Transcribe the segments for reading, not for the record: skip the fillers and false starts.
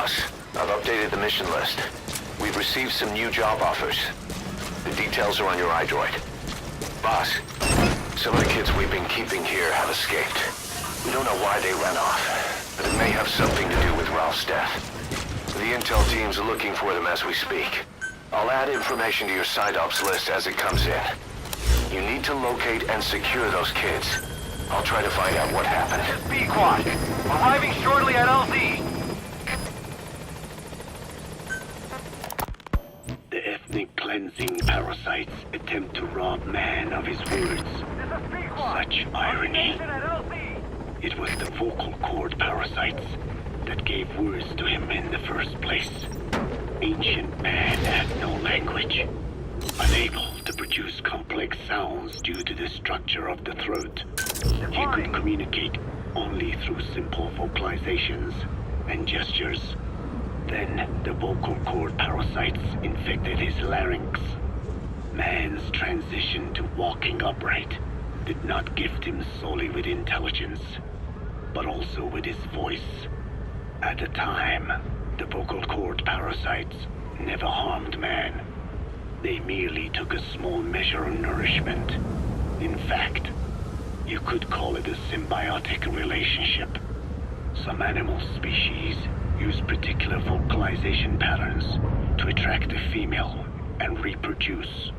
Boss, I've updated the mission list. We've received some new job offers. The details are on your iDroid. Boss, some of the kids we've been keeping here have escaped. We don't know why they ran off, but it may have something to do with Ralph's death. The intel team's looking for them as we speak. I'll add information to your side ops list as it comes in. You need to locate and secure those kids. I'll try to find out what happened. Pequot, arriving shortly at LZ. The ethnic cleansing parasites attempt to rob man of his words. Such irony. It was the vocal cord parasites that gave words to him in the first place. Ancient man had no language, unable to produce complex sounds due to the structure of the throat. He could communicate only through simple vocalizations and gestures. Then the vocal cord parasites infected his larynx. Man's transition to walking upright did not gift him solely with intelligence, but also with his voice. At the time, the vocal cord parasites never harmed man. They merely took a small measure of nourishment. In fact, you could call it a symbiotic relationship. Some animal species use particular vocalization patterns to attract a female and reproduce.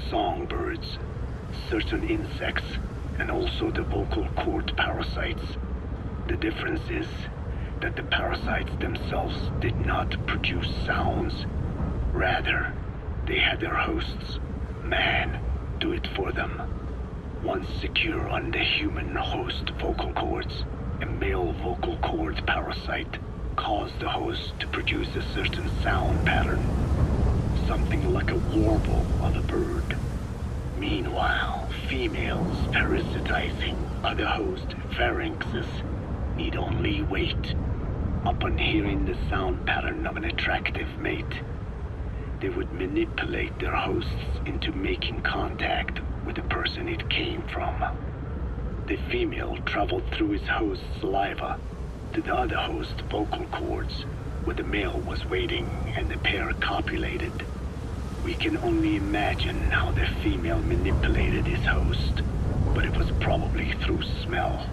Songbirds, certain insects, and also the vocal cord parasites. The difference is that the parasites themselves did not produce sounds. Rather, they had their hosts, man, do it for them. Once secure on the human host vocal cords, a male vocal cord parasite caused the host to produce a certain sound pattern, something like a warble of a bird. Meanwhile, females parasitizing other host pharynxes need only wait. Upon hearing the sound pattern of an attractive mate, they would manipulate their hosts into making contact with the person it came from. The female traveled through his host's saliva to the other host's vocal cords, where the male was waiting and the pair copulated. We can only imagine how the female manipulated his host, but it was probably through smell.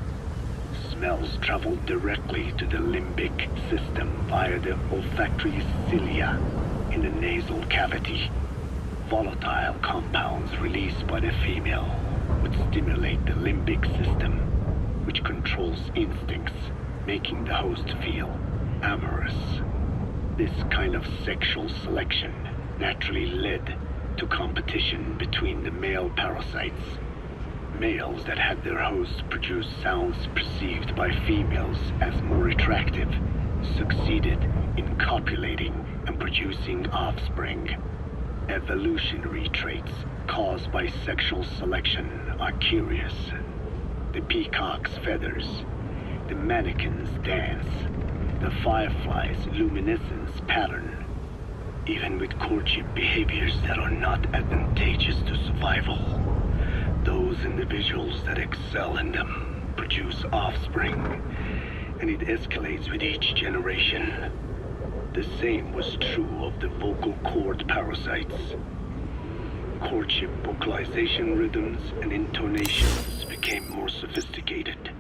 Smells traveled directly to the limbic system via the olfactory cilia in the nasal cavity. Volatile compounds released by the female would stimulate the limbic system, which controls instincts, making the host feel amorous. This kind of sexual selection naturally led to competition between the male parasites. Males that had their hosts produce sounds perceived by females as more attractive succeeded in copulating and producing offspring. Evolutionary traits caused by sexual selection are curious. The peacock's feathers, the mannequin's dance, the firefly's luminescence pattern, even with courtship behaviors that are not advantageous to survival. Those individuals that excel in them produce offspring, and it escalates with each generation. The same was true of the vocal cord parasites. Courtship vocalization rhythms and intonations became more sophisticated,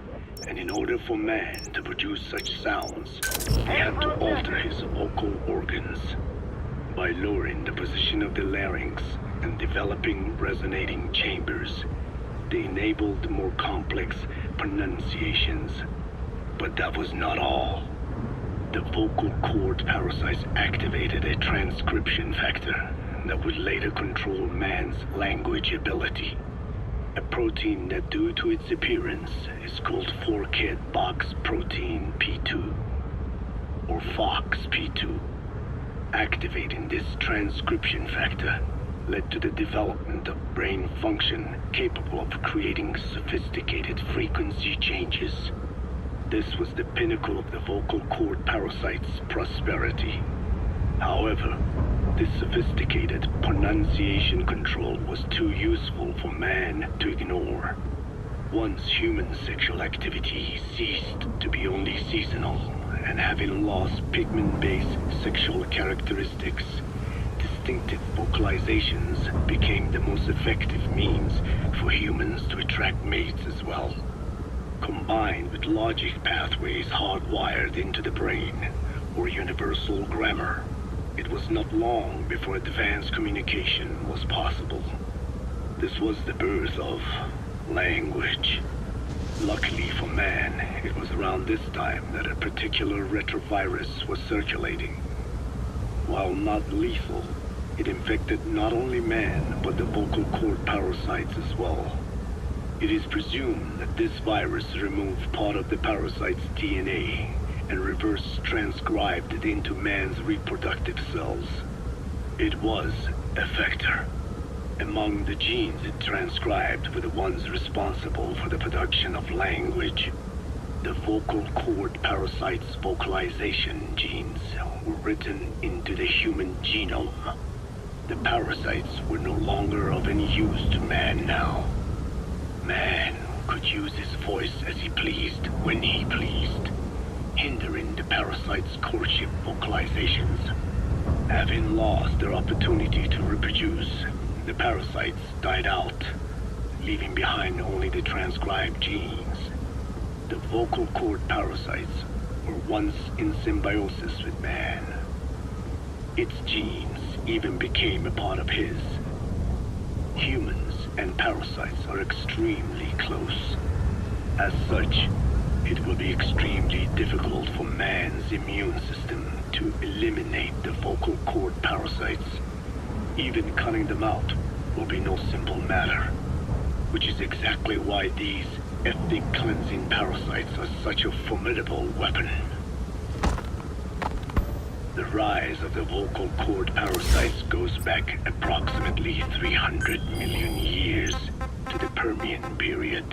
and in order for man to produce such sounds, he had to alter his vocal organs. By lowering the position of the larynx and developing resonating chambers, they enabled more complex pronunciations. But that was not all. The vocal cord parasites activated a transcription factor that would later control man's language ability. A protein that, due to its appearance, is called forkhead box protein P2, or FOXP2. Activating this transcription factor led to the development of brain function capable of creating sophisticated frequency changes. This was the pinnacle of the vocal cord parasite's prosperity. However, this sophisticated pronunciation control was too useful for man to ignore. Once human sexual activity ceased to be only seasonal, and having lost pigment-based sexual characteristics, distinctive vocalizations became the most effective means for humans to attract mates as well. Combined with logic pathways hardwired into the brain, or universal grammar, it was not long before advanced communication was possible. This was the birth of language. Luckily for man, it was around this time that a particular retrovirus was circulating. While not lethal, it infected not only man, but the vocal cord parasites as well. It is presumed that this virus removed part of the parasite's DNA and reverse transcribed it into man's reproductive cells. It was a vector. Among the genes it transcribed were the ones responsible for the production of language. The vocal cord parasite's vocalization genes were written into the human genome. The parasites were no longer of any use to man now. Man could use his voice as he pleased when he pleased, hindering the parasite's courtship vocalizations. Having lost their opportunity to reproduce, the parasites died out, leaving behind only the transcribed genes. The vocal cord parasites were once in symbiosis with man. Its genes even became a part of his. Humans and parasites are extremely close. As such, it will be extremely difficult for man's immune system to eliminate the vocal cord parasites. Even cutting them out will be no simple matter, which is exactly why these ethnic cleansing parasites are such a formidable weapon. The rise of the vocal cord parasites goes back approximately 300 million years to the Permian period.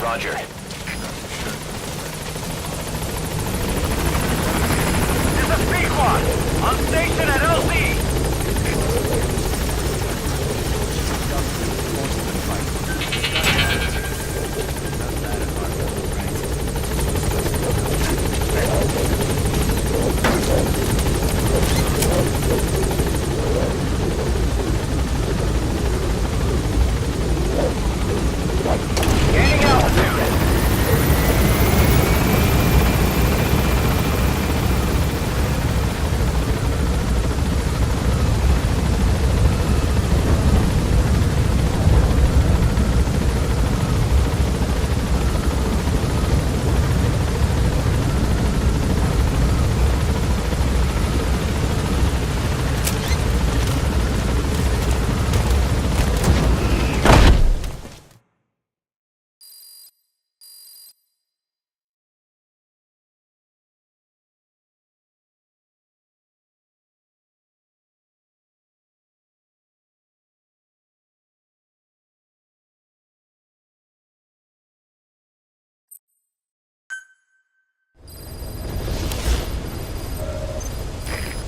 Roger. This is Pequod, on station at LZ. Gaining altitude.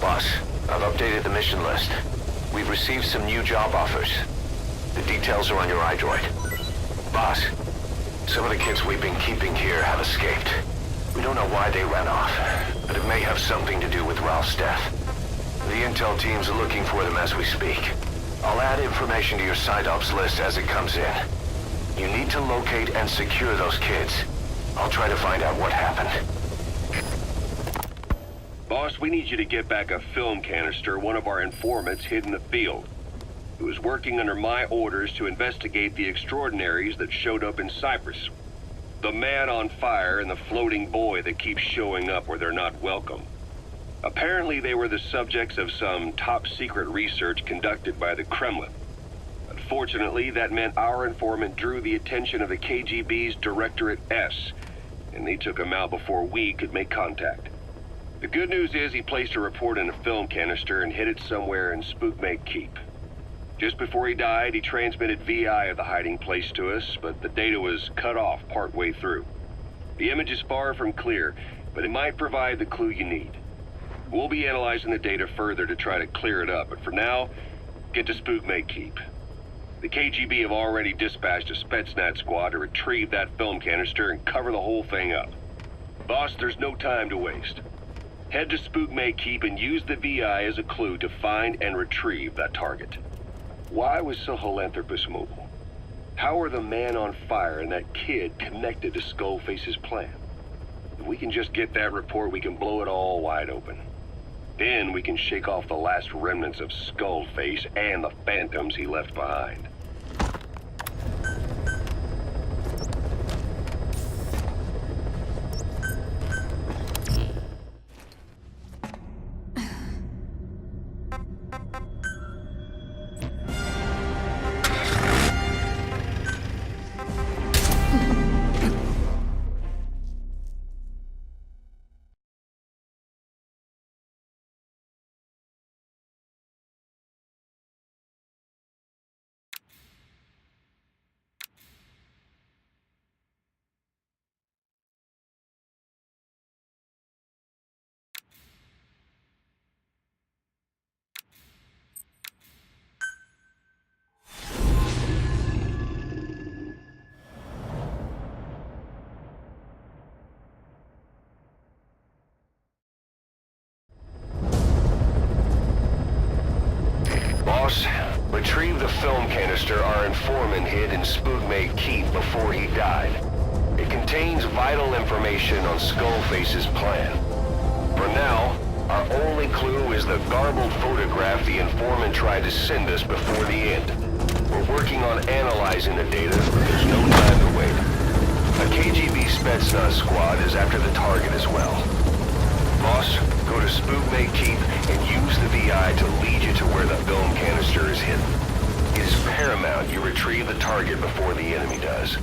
Boss, I've updated the mission list. We've received some new job offers. The details are on your iDroid. Boss, some of the kids we've been keeping here have escaped. We don't know why they ran off, but it may have something to do with Ralph's death. The intel teams are looking for them as we speak. I'll add information to your site ops list as it comes in. You need to locate and secure those kids. I'll try to find out what happened. Boss, we need you to get back a film canister one of our informants hid in the field. He was working under my orders to investigate the extraordinaries that showed up in Cyprus. The man on fire and the floating boy that keeps showing up where they're not welcome. Apparently they were the subjects of some top-secret research conducted by the Kremlin. Unfortunately, that meant our informant drew the attention of the KGB's Directorate S, and they took him out before we could make contact. The good news is he placed a report in a film canister and hid it somewhere in Spookmake Keep. Just before he died, he transmitted VI of the hiding place to us, but the data was cut off partway through. The image is far from clear, but it might provide the clue you need. We'll be analyzing the data further to try to clear it up, but for now, get to Spookmake Keep. The KGB have already dispatched a Spetsnaz squad to retrieve that film canister and cover the whole thing up. Boss, there's no time to waste. Head to Spookmake Keep and use the VI as a clue to find and retrieve that target. Why was Sahelanthropus mobile? How are the man on fire and that kid connected to Skullface's plan? If we can just get that report, we can blow it all wide open. Then we can shake off the last remnants of Skullface and the phantoms he left behind. Boss, retrieve the film canister our informant hid in Spookmake Keep before he died. It contains vital information on Skullface's plan. For now, our only clue is the garbled photograph the informant tried to send us before the end. We're working on analyzing the data, but there's no time to wait. A KGB Spetsnaz squad is after the target as well. Boss, go to Spookmake Keep and use the VI to lead you to where the film canister is hidden. It is paramount you retrieve the target before the enemy does.